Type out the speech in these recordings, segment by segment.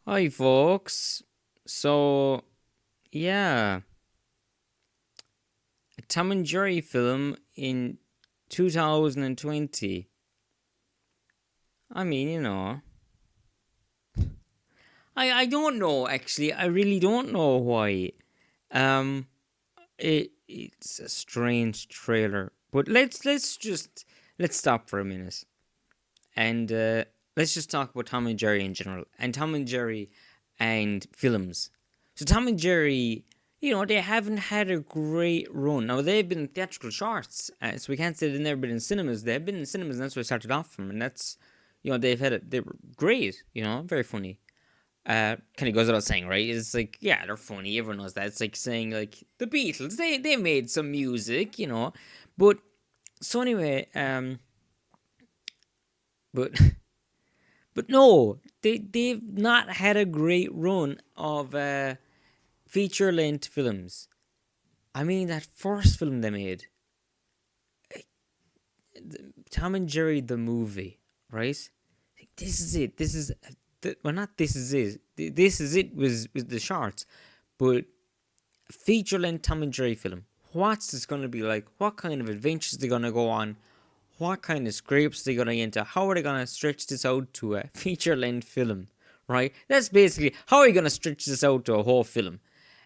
Hi, folks. So, yeah, a Tom and Jerry film in 2020. I mean, I don't know actually. I really don't know why. Um, it's a strange trailer. But let's stop for a minute and let's just talk about Tom and Jerry in general and Tom and Jerry and films. So Tom and Jerry, they haven't had a great run. Now they've been in theatrical shorts, so we can't say they've never been in cinemas. They've been in cinemas, and that's where I started off from. And that's, they've had it. They were great. Very funny. Kind of goes without saying, right? It's like, yeah, they're funny. Everyone knows that. It's like saying like the Beatles. They made some music, but so anyway, but but no, they've not had a great run of feature length films. I mean, that first film they made, Tom and Jerry the movie, right? This is it. This is well, not this is it. This is it was the shorts, but feature length Tom and Jerry film. What's this gonna be like? What kind of adventures they gonna go on? What kind of scrapes they gonna get into? How are they gonna stretch this out to a feature length film? Right? That's basically how are you gonna stretch this out to a whole film?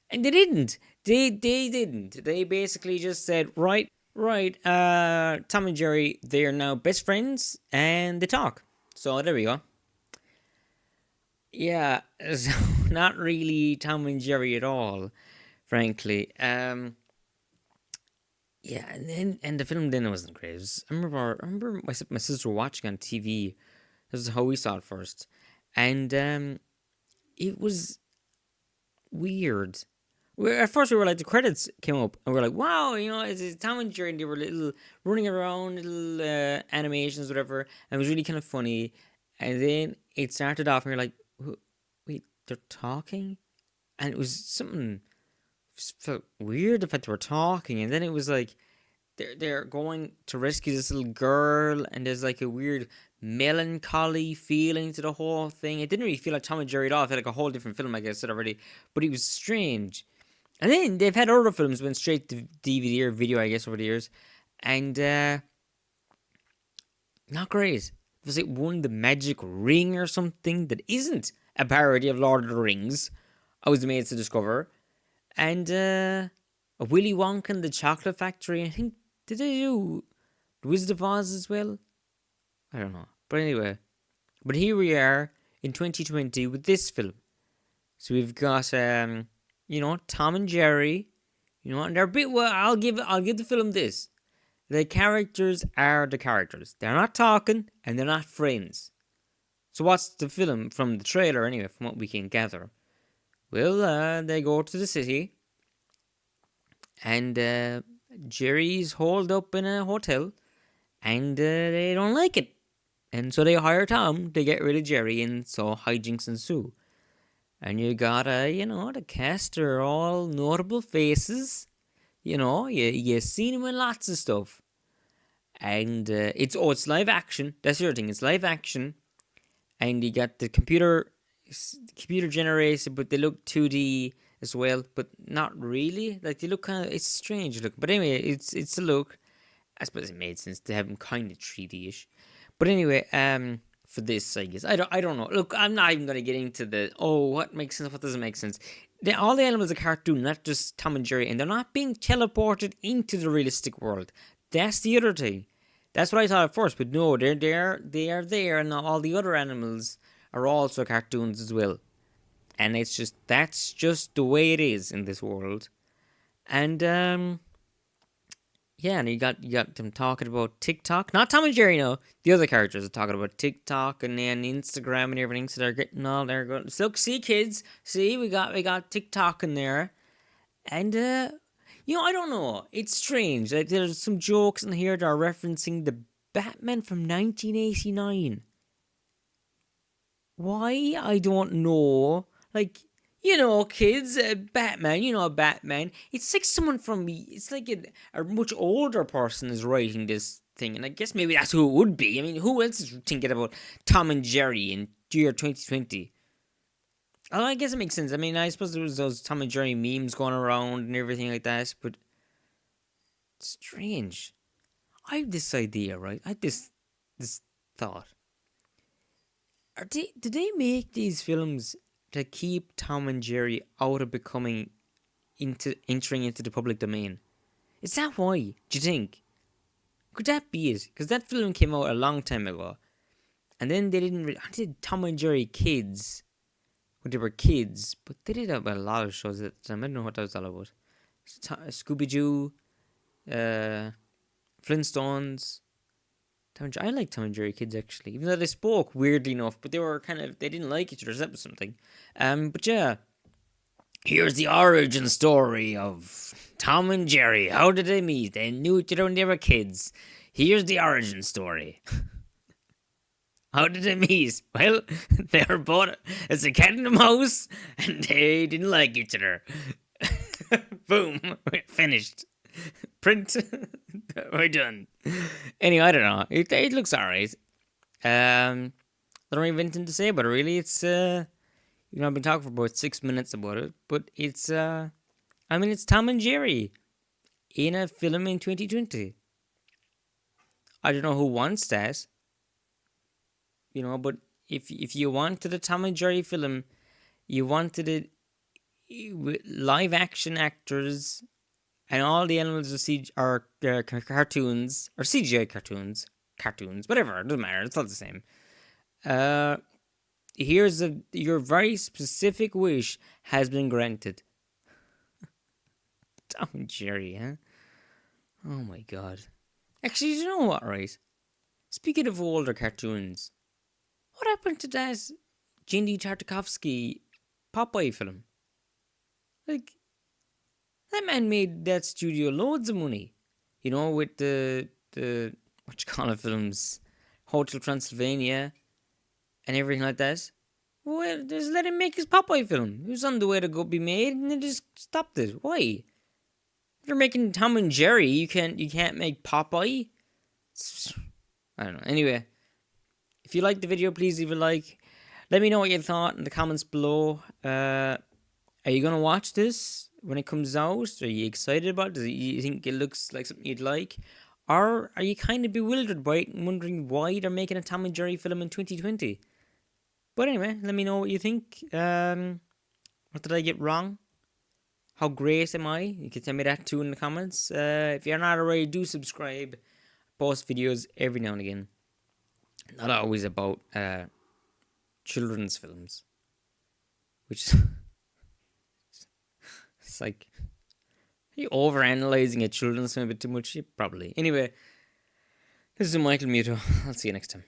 And they didn't. They didn't. They basically just said, right, Tom and Jerry, they are now best friends and they talk. So there we go. Yeah, so not really Tom and Jerry at all, frankly. Yeah, and the film then wasn't great. I remember my sister watching on TV. This is how we saw it first, and it was weird. At first we were like the credits came up and we are like, wow, it's Tom and Jerry. And they were little running around, little animations, whatever, and it was really kind of funny. And then it started off and you're like, wait, they're talking, and it was something felt weird the fact they were talking, and then it was like they're going to rescue this little girl, and there's like a weird melancholy feeling to the whole thing. It didn't really feel like Tom and Jerry at all. It felt like a whole different film, like I said already, but it was strange. And then they've had other films went straight to DVD or video, I guess, over the years, and not great. Was it one The Magic Ring or something that isn't a parody of Lord of the Rings? I was amazed to discover. And Willy Wonka and the Chocolate Factory. I think did they do The Wizard of Oz as well? I don't know. But anyway, but here we are in 2020 with this film. So we've got Tom and Jerry, and they're a bit well. I'll give the film this. The characters are the characters. They're not talking and they're not friends. So what's the film from the trailer anyway? From what we can gather, well, they go to the city and Jerry's holed up in a hotel, and they don't like it, and so they hire Tom to get rid of Jerry, and so hijinks ensue. And you got the cast are all notable faces. You seen them in lots of stuff, and it's live action. That's the other thing. It's live action, and you got the computer generated, but they look 2D as well, but not really. Like they look kind of, it's strange look. But anyway, it's a look. I suppose it made sense to have them kind of 3D ish. But anyway, for this, I guess I don't know. Look, I'm not even gonna get into the what makes sense, what doesn't make sense. All the animals are cartoon, not just Tom and Jerry, and they're not being teleported into the realistic world. That's the other thing. That's what I thought at first, but no, they are there, and all the other animals are also cartoons as well. And that's just the way it is in this world. And yeah, and you got them talking about TikTok, not Tom and Jerry. No, the other characters are talking about TikTok and then Instagram and everything. So they're getting all they're going. So see, kids, see we got TikTok in there, and I don't know. It's strange. Like there's some jokes in here that are referencing the Batman from 1989. Why? I don't know. Like, kids, Batman, Batman. It's like someone from me. It's like a much older person is writing this thing. And I guess maybe that's who it would be. I mean, who else is thinking about Tom and Jerry in year 2020? Oh, I guess it makes sense. I mean, I suppose there was those Tom and Jerry memes going around and everything like that, but strange. I have this idea, right? I have this thought. Did they make these films to keep Tom and Jerry out of becoming into entering into the public domain? Is that why? Do you think? Could that be it? Because that film came out a long time ago, and then they didn't. I did Tom and Jerry Kids when they were kids, but they did have a lot of shows at the time. I don't know what that was all about. Scooby Doo, uh, Flintstones. I like Tom and Jerry Kids actually, even though they spoke weirdly enough, but they didn't like each other. That was something. But yeah, here's the origin story of Tom and Jerry. How did they meet? They knew each other when they were kids. Here's the origin story. How did they meet? Well, they were both as a cat and a mouse, and they didn't like each other. Boom, finished. Print. We're done. Anyway, I don't know. It looks alright. I don't have anything to say about it. Really, it's I've been talking for about 6 minutes about it, but it's it's Tom and Jerry in a film in 2020. I don't know who wants that, but if you wanted a Tom and Jerry film, you wanted it with live action actors and all the animals are cartoons or CGI cartoons, whatever. It doesn't matter. It's all the same. Here's your very specific wish has been granted. Tom and Jerry, huh? Oh my god. Actually, you know what, right? Speaking of older cartoons, what happened to that Genndy Tartakovsky Popeye film? Like, that man made that studio loads of money. With the what you call it films, Hotel Transylvania, and everything like that. Well, just let him make his Popeye film. It was on the way to go be made, and they just stopped it. Why? If you're making Tom and Jerry, you can't make Popeye. I don't know. Anyway, if you liked the video, please leave a like. Let me know what you thought in the comments below. Are you gonna watch this when it comes out? Are you excited about it? Do you think it looks like something you'd like? Or are you kind of bewildered by it and wondering why they're making a Tom and Jerry film in 2020? But anyway, let me know what you think. What did I get wrong? How great am I? You can tell me that too in the comments. If you're not already, do subscribe. Post videos every now and again. Not always about children's films. Which it's like, are you overanalyzing a children's film a bit too much? Probably. Anyway, this is Michael Muto. I'll see you next time.